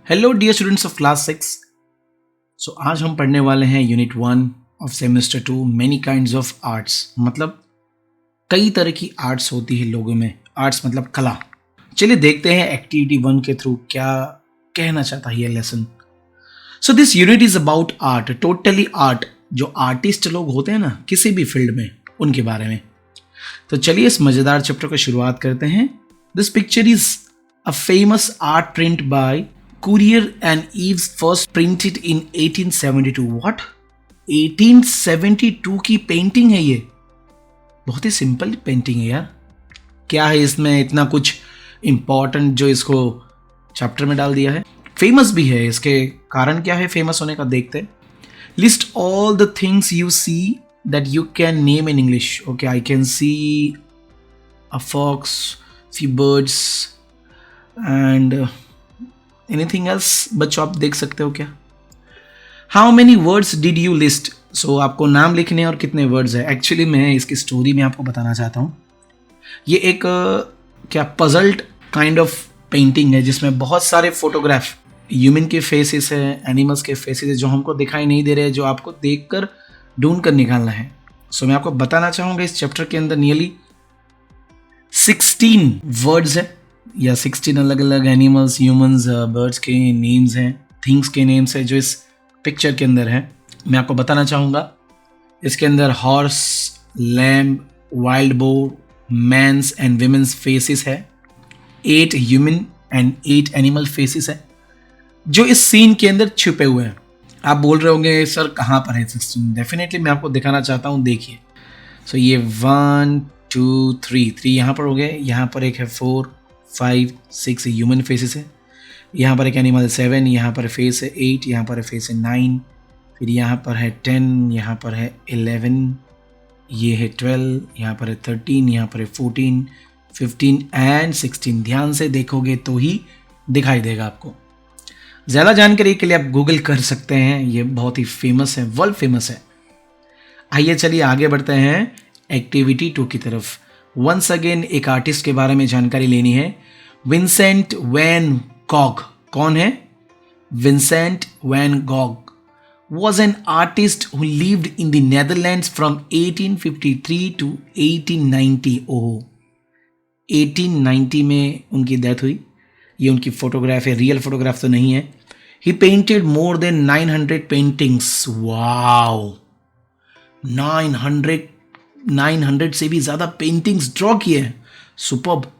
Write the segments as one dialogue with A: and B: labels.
A: Hello dear students of class 6। So आज हम पढ़ने वाले हैं unit 1 of semester 2 many kinds of arts. मतलब कई तरह की आर्ट्स होती है लोगों में। आर्ट्स मतलब कला। चलिए देखते हैं एक्टिविटी 1 के थ्रू क्या कहना चाहता है ये lesson. So this unit is about art, totally art. जो आर्टिस्ट लोग होते हैं ना किसी भी फील्ड में, उनके बारे में। तो चलिए इस मजेदार चैप्टर को शुरुआत करते हैं। This picture is a famous art print by Courier and Eves, first printed in 1872. What? 1872 की पेंटिंग है ये। बहुत ही सिंपल पेंटिंग है यार। क्या है इसमें इतना कुछ इंपॉर्टेंट जो इसको चैप्टर में डाल दिया है? फेमस भी है, इसके कारण क्या है फेमस होने का देखते हैं। List all the things you see that you can name in English. Okay, I can see a fox, few birds and anything else. बच्चों आप देख सकते हो क्या? How many words did you list? So आपको नाम लिखने हैं और कितने वर्ड्स है। एक्चुअली मैं इसकी स्टोरी में आपको बताना चाहता हूँ। ये एक क्या पजल्ड काइंड ऑफ पेंटिंग है जिसमें बहुत सारे फोटोग्राफ, ह्यूमन के फेसेस है, एनिमल्स के फेसेस है जो हमको दिखाई नहीं दे रहे हैं, जो आपको देखकर ढूंढ कर निकालना है। सो मैं आपको बताना चाहूँगा इस चैप्टर के अंदर नियरली 16 वर्ड्स है या 16 अलग अलग एनिमल्स, ह्यूमंस, बर्ड्स के नेम्स हैं, थिंग्स के नेम्स हैं जो इस पिक्चर के अंदर है। मैं आपको बताना चाहूँगा इसके अंदर horse, lamb, wild boar, men's and women's faces है। 8 ह्यूमन एंड 8 एनिमल फेसेस है जो इस सीन के अंदर छुपे हुए हैं। आप बोल रहे होंगे सर कहाँ पर है 16? डेफिनेटली मैं आपको दिखाना चाहता हूँ, देखिए। सो ये 1 2 3 यहाँ पर हो गए। यहाँ पर एक है 4 5 6 ह्यूमन फेसेस है। यहाँ पर एक एनिमल 7, यहाँ पर फेस है 8, यहाँ पर फेस है 9, फिर यहाँ पर है 10, यहाँ पर है 11, ये है 12, यहाँ पर है 13, यहाँ पर है 14, 15 एंड 16। ध्यान से देखोगे तो ही दिखाई देगा आपको। ज़्यादा जानकारी के लिए आप गूगल कर सकते हैं, ये बहुत ही फेमस है, वर्ल्ड फेमस है। आइए चलिए आगे बढ़ते हैं एक्टिविटी 2 की तरफ। वंस अगेन एक आर्टिस्ट के बारे में जानकारी लेनी है। Vincent van Gogh. कौन है? Vincent van Gogh was an artist who lived in the Netherlands from 1853 to 1890. ओह, 1890 में उनकी डेथ हुई। ये उनकी फोटोग्राफ है, रियल फोटोग्राफ तो नहीं है। He painted more than 900 paintings. Wow, 900 से भी ज़्यादा पेंटिंग्स ड्रॉ किए हैं। Superb.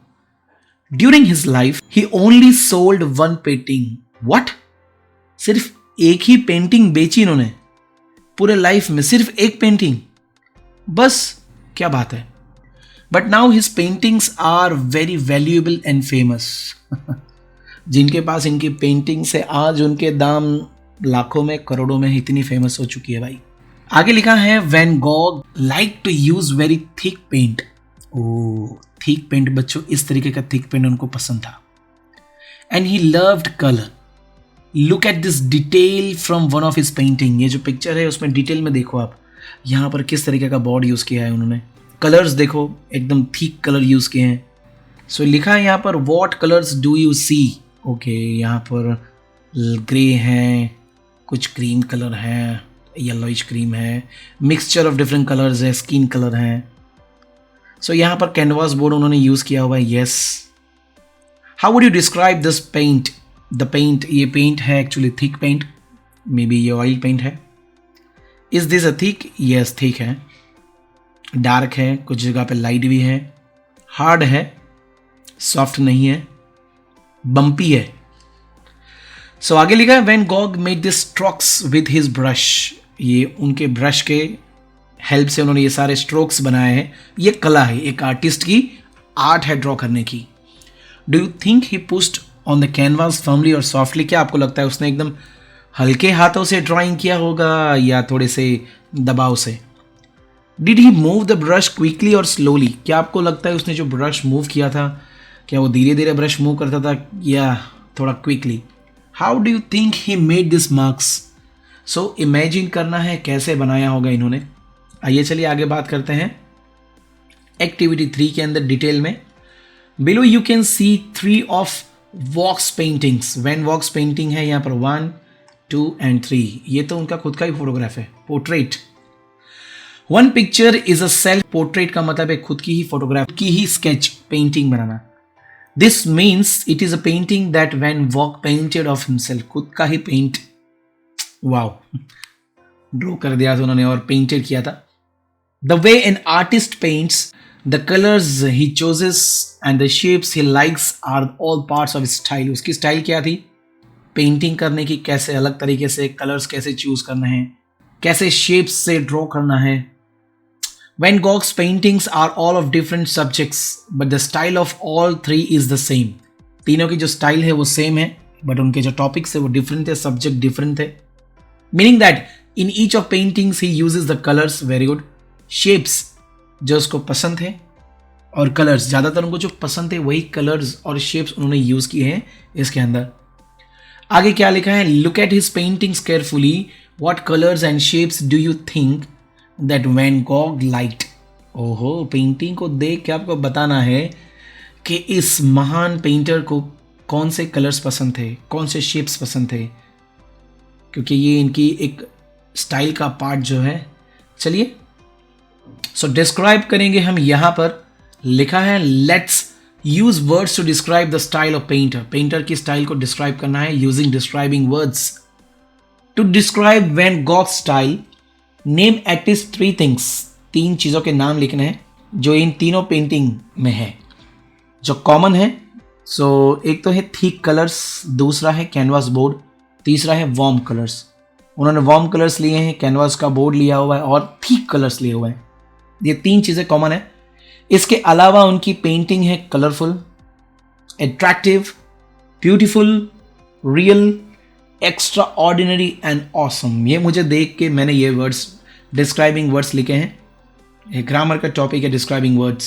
A: During his life he only sold 1 painting. What? सिर्फ एक ही पेंटिंग बेची इन्होंने पूरे लाइफ में, सिर्फ एक पेंटिंग बस। क्या बात है। But now his paintings are very valuable and famous. जिनके पास इनकी पेंटिंग्स है आज उनके दाम लाखों में, करोड़ों में, इतनी फेमस हो चुकी है भाई। आगे लिखा है van Gogh like to use very thick paint. ओ, थिक पेंट बच्चों, इस तरीके का थिक पेंट उनको पसंद था। And he loved colour. Look at this detail from one of his painting. ये जो पिक्चर है उसमें डिटेल में देखो आप, यहाँ पर किस तरीके का बोर्ड यूज किया है उन्होंने। कलर्स देखो, एकदम थिक कलर यूज किए हैं। सो लिखा है यहाँ पर what colours do you see. Okay, यहाँ पर ग्रे है, कुछ ग्रीन कलर है, येलोइश क्रीम है, मिक्सचर ऑफ डिफरेंट कलर्स है, स्किन कलर है। सो यहाँ पर कैनवास बोर्ड उन्होंने यूज किया हुआ है। Yes. How would you describe this paint? The paint, ये पेंट है actually thick paint, maybe ये ऑयल पेंट है। Is this a thick? Yes, thick है। डार्क है, कुछ जगह पे लाइट भी है। हार्ड है, सॉफ्ट नहीं है, बम्पी है। सो आगे लिखा है when Gogh made this strokes with his brush. ये उनके ब्रश के हेल्प से उन्होंने ये सारे स्ट्रोक्स बनाए हैं। ये कला है, एक आर्टिस्ट की आर्ट है ड्रॉ करने की। Do you think he pushed on the canvas firmly और सॉफ्टली? क्या आपको लगता है उसने एकदम हल्के हाथों से ड्राइंग किया होगा या थोड़े से दबाव से? Did he move the brush quickly और स्लोली? क्या आपको लगता है उसने जो ब्रश मूव किया था, क्या वो धीरे धीरे ब्रश मूव करता था या थोड़ा quickly? How do you think he made this marks? So imagine करना है कैसे बनाया होगा इन्होंने। आइए चलिए आगे बात करते हैं एक्टिविटी 3 के अंदर डिटेल में। Below you can see 3 of वॉक्स पेंटिंग्स, वैन वॉक्स पेंटिंग है यहाँ पर 1, 2 एंड 3, ये तो उनका खुद का ही फोटोग्राफ है, portrait. One picture is a self portrait का मतलब है खुद की ही फोटोग्राफ, की ही स्केच पेंटिंग बनाना। This means it is a painting that Van Gogh painted of himself, खुद का ही पेंट, वाओ, ड्रॉ कर दिया था उन्होंने और पेंटेड किया था। The way an artist paints, the colours he chooses and the shapes he likes are all parts of style. उसकी स्टाइल क्या थी पेंटिंग करने की, कैसे अलग तरीके से कलर्स कैसे चूज करना है, कैसे शेप्स से ड्रॉ करना है। Van Gogh's paintings are all of different subjects, but the style of all three is the same. तीनों की जो स्टाइल है वो सेम है, बट उनके जो टॉपिक्स है वो डिफरेंट थे, सब्जेक्ट डिफरेंट थे। Meaning that in each of paintings he uses the colours, very good, shapes जो उसको पसंद है, और कलर्स ज़्यादातर उनको जो पसंद है वही कलर्स और शेप्स उन्होंने यूज़ किए हैं इसके अंदर। आगे क्या लिखा है, look at his paintings carefully, what colours and shapes do you think that when Gogh liked. ओहो, पेंटिंग को देख के आपको बताना है कि इस महान पेंटर को कौन से कलर्स पसंद थे, कौन से शेप्स पसंद थे, क्योंकि ये इनकी एक स्टाइल का पार्ट जो है। चलिए सो डिस्क्राइब करेंगे हम, यहाँ पर लिखा है let's use words to describe the style of painter. Painter की स्टाइल को डिस्क्राइब करना है using describing words. To describe van Gogh style, name at least 3 things, 3 चीज़ों के नाम लिखने हैं जो इन तीनों पेंटिंग में है, जो कॉमन है। सो एक तो है थिक कलर्स, दूसरा है कैनवास बोर्ड, तीसरा है वार्म कलर्स। उन्होंने वार्म कलर्स लिए हैं, कैनवास का बोर्ड लिया हुआ है और थिक कलर्स लिए हुए हैं। ये 3 चीज़ें कॉमन है। इसके अलावा उनकी पेंटिंग है colourful, attractive, beautiful, real, extra ordinary and awesome. ये मुझे देख के मैंने ये वर्ड्स, डिस्क्राइबिंग वर्ड्स लिखे हैं। ये ग्रामर का टॉपिक है डिस्क्राइबिंग वर्ड्स।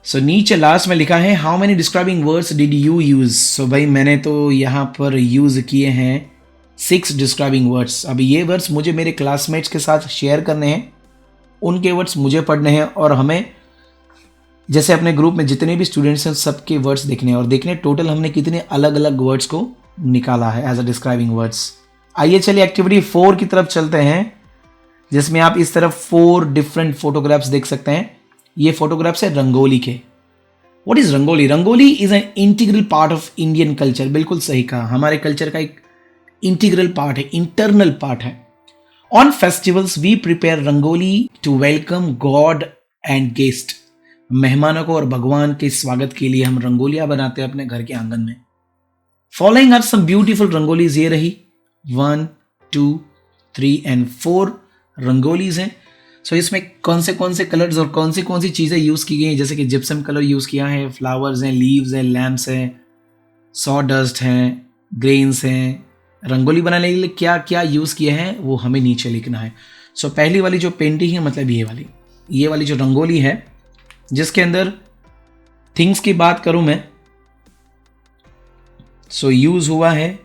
A: सो नीचे लास्ट में लिखा है how many describing words did you use. So भाई मैंने तो यहाँ पर यूज़ किए हैं 6 डिस्क्राइबिंग वर्ड्स। अभी ये वर्ड्स मुझे मेरे क्लासमेट्स के साथ शेयर करने हैं, उनके वर्ड्स मुझे पढ़ने हैं, और हमें जैसे अपने ग्रुप में जितने भी स्टूडेंट्स हैं सबके वर्ड्स देखने हैं, और देखने टोटल हमने कितने अलग अलग वर्ड्स को निकाला है एज अ डिस्क्राइबिंग वर्ड्स। आइए चलिए एक्टिविटी 4 की तरफ चलते हैं, जिसमें आप इस तरफ 4 डिफरेंट फोटोग्राफ्स देख सकते हैं। ये फोटोग्राफ्स है रंगोली के। What is rangoli? Rangoli is an integral part of Indian culture. बिल्कुल सही कहा, हमारे कल्चर का एक इंटीग्रल पार्ट है, इंटरनल पार्ट है। On festivals we prepare rangoli to welcome god and guest. मेहमानों को और भगवान के स्वागत के लिए हम रंगोलियां बनाते हैं अपने घर के आंगन में। Following are some beautiful rangolis, ये रही 1, 2, 3 एंड 4 रंगोलीज हैं। सो इसमें कौन से कलर्स और कौन सी चीज़ें यूज़ की गई हैं, जैसे कि जिप्सम कलर यूज़ किया है, फ्लावर्स हैं, लीव्स हैं, लैम्प्स हैं, सॉ डस्ट हैं, ग्रेन्स हैं। रंगोली बनाने के लिए क्या क्या यूज़ किए हैं वो हमें नीचे लिखना है। सो पहली वाली जो पेंटिंग है, मतलब ये वाली जो रंगोली है, जिसके अंदर थिंग्स की बात करूं मैं, सो यूज हुआ है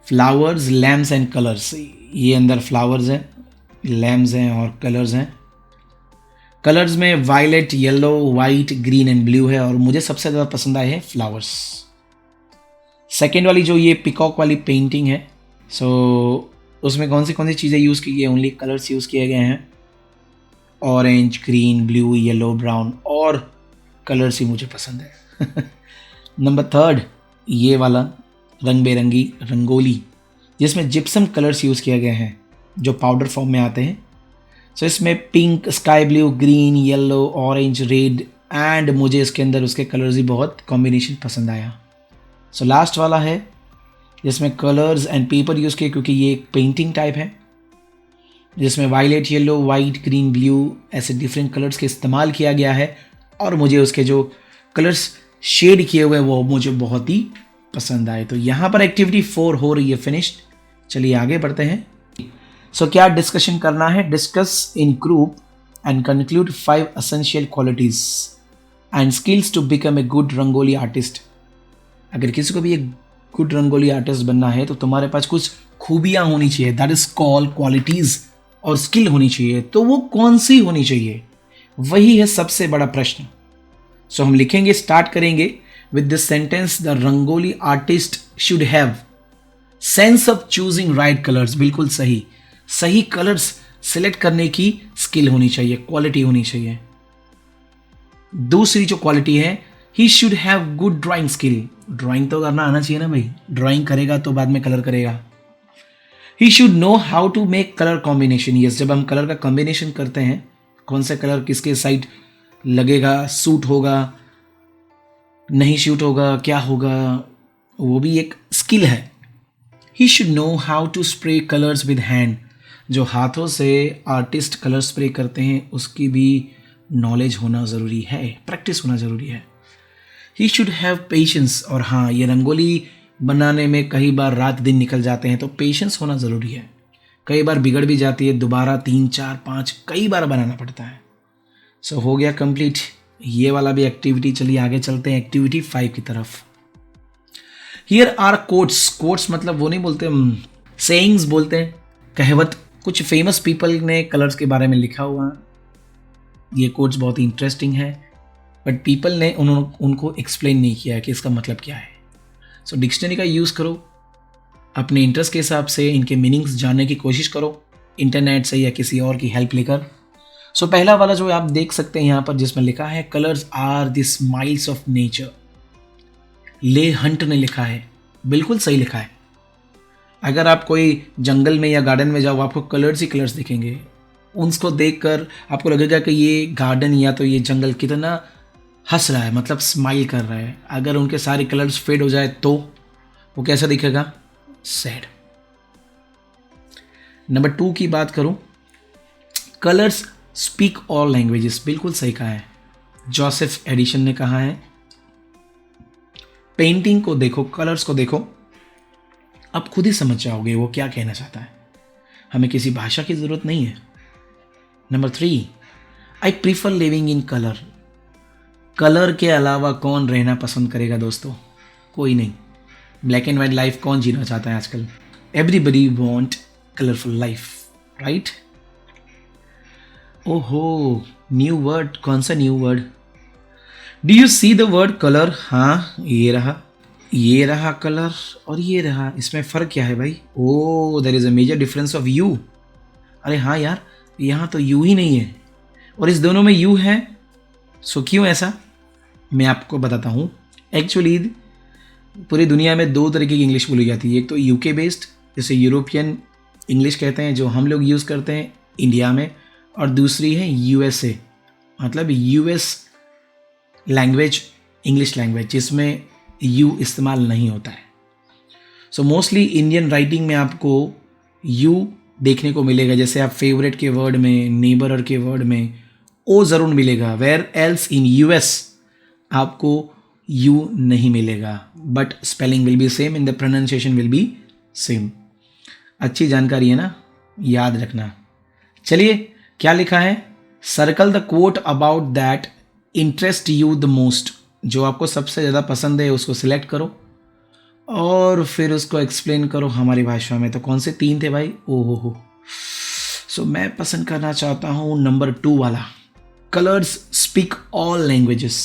A: फ्लावर्स, लैम्प्स एंड कलर्स। ये अंदर फ्लावर्स हैं, लैम्प्स हैं और कलर्स हैं। कलर्स में violet, yellow, white, green and blue है, और मुझे सबसे ज़्यादा पसंद आए हैं फ्लावर्स। सेकेंड वाली जो ये पिकॉक वाली पेंटिंग है, सो उसमें कौन सी चीज़ें यूज़ की गई है, ओनली कलर्स यूज़ किए गए हैं, orange, green, blue, yellow, brown, और कलर्स ही मुझे पसंद है। नंबर 3 ये वाला रंग बेरंगी रंगोली, जिसमें जिप्सम कलर्स यूज़ किए गए हैं जो पाउडर फॉर्म में आते हैं। सो इसमें pink, sky blue, green, yellow, orange, red, and मुझे इसके अंदर उसके कलर्स ही बहुत कॉम्बिनेशन पसंद आया। सो लास्ट वाला है जिसमें कलर्स एंड पेपर यूज़ किए, क्योंकि ये एक पेंटिंग टाइप है जिसमें violet, yellow, white, green, blue ऐसे डिफरेंट कलर्स के इस्तेमाल किया गया है, और मुझे उसके जो कलर्स शेड किए हुए वो मुझे बहुत ही पसंद आए। तो यहाँ पर एक्टिविटी 4 हो रही है फिनिश्ड। चलिए आगे बढ़ते हैं। सो क्या डिस्कशन करना है? Discuss in group and conclude 5 essential qualities and skills to become a good rangoli artist. अगर किसी को भी एक गुड रंगोली आर्टिस्ट बनना है तो तुम्हारे पास कुछ खूबियाँ होनी चाहिए, दैट इज कॉल्ड क्वालिटीज़, और स्किल होनी चाहिए। तो वो कौन सी होनी चाहिए, वही है सबसे बड़ा प्रश्न। सो हम लिखेंगे, स्टार्ट करेंगे With this sentence, the Rangoli artist should have sense of choosing right colours. बिल्कुल सही. सही कलर्स सिलेक्ट करने की स्किल होनी चाहिए, क्वालिटी होनी चाहिए. दूसरी जो क्वालिटी है, he should have good drawing skill. Drawing तो करना आना चाहिए ना भाई. ड्राइंग करेगा तो बाद में कलर करेगा. He should know how to make colour combination. Yes, जब हम कलर का कॉम्बिनेशन करते हैं, कौन सा कलर किसके साइड लगेगा, सूट होगा, नहीं शूट होगा, क्या होगा, वो भी एक स्किल है. He should know how to spray colours with hand. जो हाथों से आर्टिस्ट कलर स्प्रे करते हैं उसकी भी नॉलेज होना ज़रूरी है, प्रैक्टिस होना ज़रूरी है. He should have patience. और हाँ, ये रंगोली बनाने में कई बार रात दिन निकल जाते हैं, तो पेशेंस होना ज़रूरी है. कई बार बिगड़ भी जाती है, दोबारा 3 4 5 कई बार बनाना पड़ता है. सो हो गया कंप्लीट ये वाला भी एक्टिविटी. चलिए आगे चलते हैं एक्टिविटी 5 की तरफ. Here are quotes. कोट्स मतलब वो नहीं बोलते, सेइंग्स बोलते हैं, कहावत. कुछ फेमस पीपल ने कलर्स के बारे में लिखा हुआ. ये कोट्स बहुत ही इंटरेस्टिंग है, बट पीपल ने उनको एक्सप्लेन नहीं किया कि इसका मतलब क्या है. सो डिक्शनरी का यूज़ करो, अपने इंटरेस्ट के हिसाब से इनके मीनिंग्स जानने की कोशिश करो, इंटरनेट से या किसी और की हेल्प लेकर. सो पहला वाला जो आप देख सकते हैं यहाँ पर, जिसमें लिखा है colours are the smiles of nature. Leigh Hunt ने लिखा है. बिल्कुल सही लिखा है. अगर आप कोई जंगल में या गार्डन में जाओ, आपको कलर्स ही कलर्स दिखेंगे. उनको देखकर आपको लगेगा कि ये गार्डन या तो ये जंगल कितना हंस रहा है, मतलब स्माइल कर रहा है. अगर उनके सारे कलर्स फेड हो जाए तो वो कैसा दिखेगा, सैड. नंबर 2 की बात करूं, कलर्स स्पीक ऑल लैंग्वेजेस. बिल्कुल सही कहा है. जोसेफ एडिशन ने कहा है. पेंटिंग को देखो, कलर्स को देखो, आप खुद ही समझ जाओगे वो क्या कहना चाहता है. हमें किसी भाषा की ज़रूरत नहीं है. Number 3, I prefer living in colour. Colour के अलावा कौन रहना पसंद करेगा दोस्तों, कोई नहीं. ब्लैक एंड वाइट लाइफ कौन जीना चाहता है आजकल. Everybody want colourful life, right. ओहो, न्यू वर्ड. कौन सा new word. Do you see the word colour. हाँ, ये रहा कलर और ये रहा. इसमें फ़र्क क्या है भाई. Oh, there is a major difference of you. अरे हाँ यार, यहाँ तो यू ही नहीं है और इस दोनों में यू है. सो क्यों ऐसा, मैं आपको बताता हूँ. एक्चुअली पूरी दुनिया में 2 तरीके की इंग्लिश बोली जाती है. एक तो यूके बेस्ड, जिसे यूरोपियन इंग्लिश कहते हैं, जो हम लोग यूज़ करते हैं इंडिया में. और दूसरी है यूएसए, मतलब यूएस लैंग्वेज, इंग्लिश लैंग्वेज, जिसमें यू इस्तेमाल नहीं होता है. सो मोस्टली इंडियन राइटिंग में आपको यू देखने को मिलेगा. जैसे आप फेवरेट के वर्ड में, नेबरर के वर्ड में ओ ज़रूर मिलेगा. वेयर एल्स इन यूएस आपको यू नहीं मिलेगा, but spelling will be same and the pronunciation will be same. अच्छी जानकारी है ना, याद रखना. चलिए क्या लिखा है. Circle the quote about that interest you the most. जो आपको सबसे ज़्यादा पसंद है उसको सिलेक्ट करो और फिर उसको एक्सप्लेन करो हमारी भाषा में. तो कौन से 3 थे भाई. ओहो हो. सो मैं पसंद करना चाहता हूँ नंबर 2 वाला, कलर्स स्पीक ऑल लैंग्वेजेस.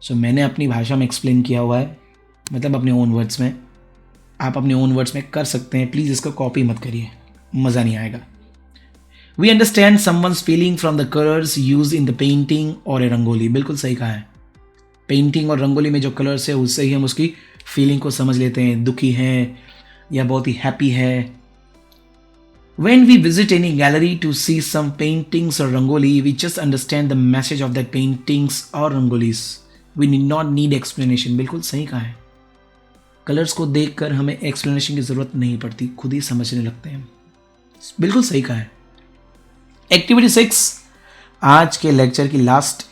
A: सो मैंने अपनी भाषा में एक्सप्लेन किया हुआ है, मतलब अपने ओन वर्ड्स में. आप अपने ओन वर्ड्स में कर सकते हैं. प्लीज़ इसको कॉपी मत करिए, मज़ा नहीं आएगा. We understand someone's feeling from the colours use in the painting और ए रंगोली. बिल्कुल सही कहा है. पेंटिंग और रंगोली में जो कलर्स है उससे ही हम उसकी फीलिंग को समझ लेते हैं, दुखी है या बहुत ही हैप्पी है. When we visit any gallery to see some paintings or rangoli, we just understand the message of that paintings or rangolis. We need not need explanation. बिल्कुल सही कहा है. कलर्स को देखकर हमें एक्सप्लेनेशन की ज़रूरत नहीं पड़ती, खुद ही समझने लगते हैं. बिल्कुल सही कहा है. एक्टिविटी 6, आज के लेक्चर की लास्ट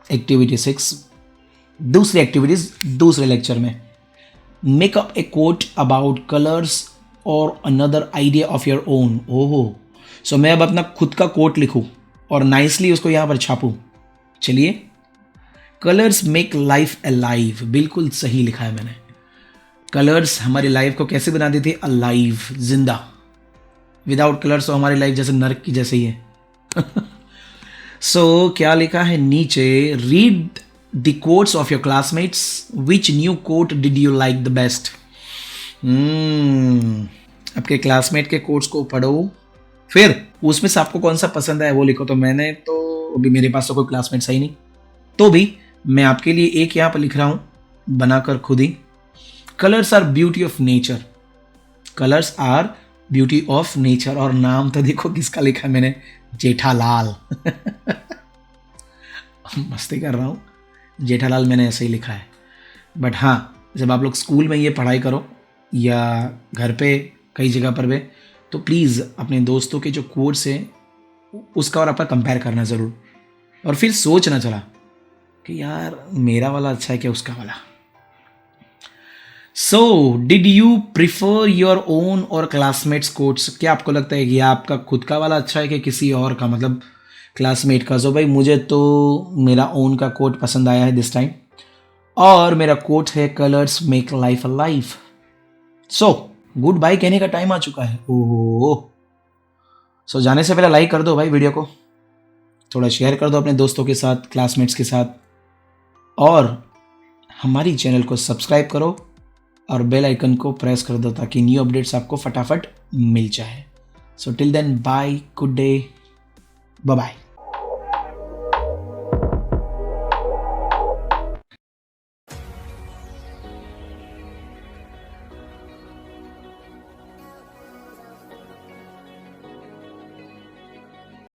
A: एक्टिविटी 6. दूसरी एक्टिविटीज दूसरे लेक्चर में. Make up a quote about colours और another idea of your own. ओहो, सो मैं अब अपना खुद का कोट लिखूं और नाइसली उसको यहाँ पर छापूं. चलिए. Colours make life alive. बिल्कुल सही लिखा है मैंने. कलर्स हमारी लाइफ को कैसे बना देते हैं, अलाइव, जिंदा. विदाउट कलर्स तो हमारी लाइफ जैसे नरक की जैसे ही है. सो क्या लिखा है नीचे, read the quotes of your classmates, which new quote did you like the best? आपके क्लासमेट के कोट्स को पढ़ो, फिर उसमें से आपको कौन सा पसंद है वो लिखो। तो मैंने तो अभी मेरे पास तो कोई क्लासमेट सही नहीं, तो भी मैं आपके लिए एक यहाँ पर लिख रहा हूँ बनाकर खुद ही। Colours are beauty of nature, colours are beauty of nature. और नाम तो देखो किसका लिखा है मैंने, जेठालाल। मस्ती कर रहा हूँ, जेठालाल मैंने ऐसे ही लिखा है। बट हाँ, जब आप लोग स्कूल में ये पढ़ाई करो या घर पे कई जगह पर भी, तो प्लीज़ अपने दोस्तों के जो कोट्स हैं उसका और आपका कंपेयर करना ज़रूर, और फिर सोचना चला कि यार मेरा वाला अच्छा है क्या उसका वाला। So did you prefer your own और क्लासमेट्स कोट्स? क्या आपको लगता है कि आपका खुद का वाला अच्छा है कि किसी और का, मतलब क्लासमेट का? सो भाई मुझे तो मेरा ओन का कोट पसंद आया है दिस टाइम, और मेरा कोट है colours make life alive. So good bye कहने का टाइम आ चुका है। ओह, सो जाने से पहले लाइक कर दो भाई वीडियो को, थोड़ा शेयर कर दो अपने दोस्तों के साथ, क्लासमेट्स के साथ, और हमारी चैनल को सब्सक्राइब करो और बेल आइकन को प्रेस कर दो ताकि न्यू अपडेट्स आपको फटाफट मिल जाए। So till then bye, good day, bye bye.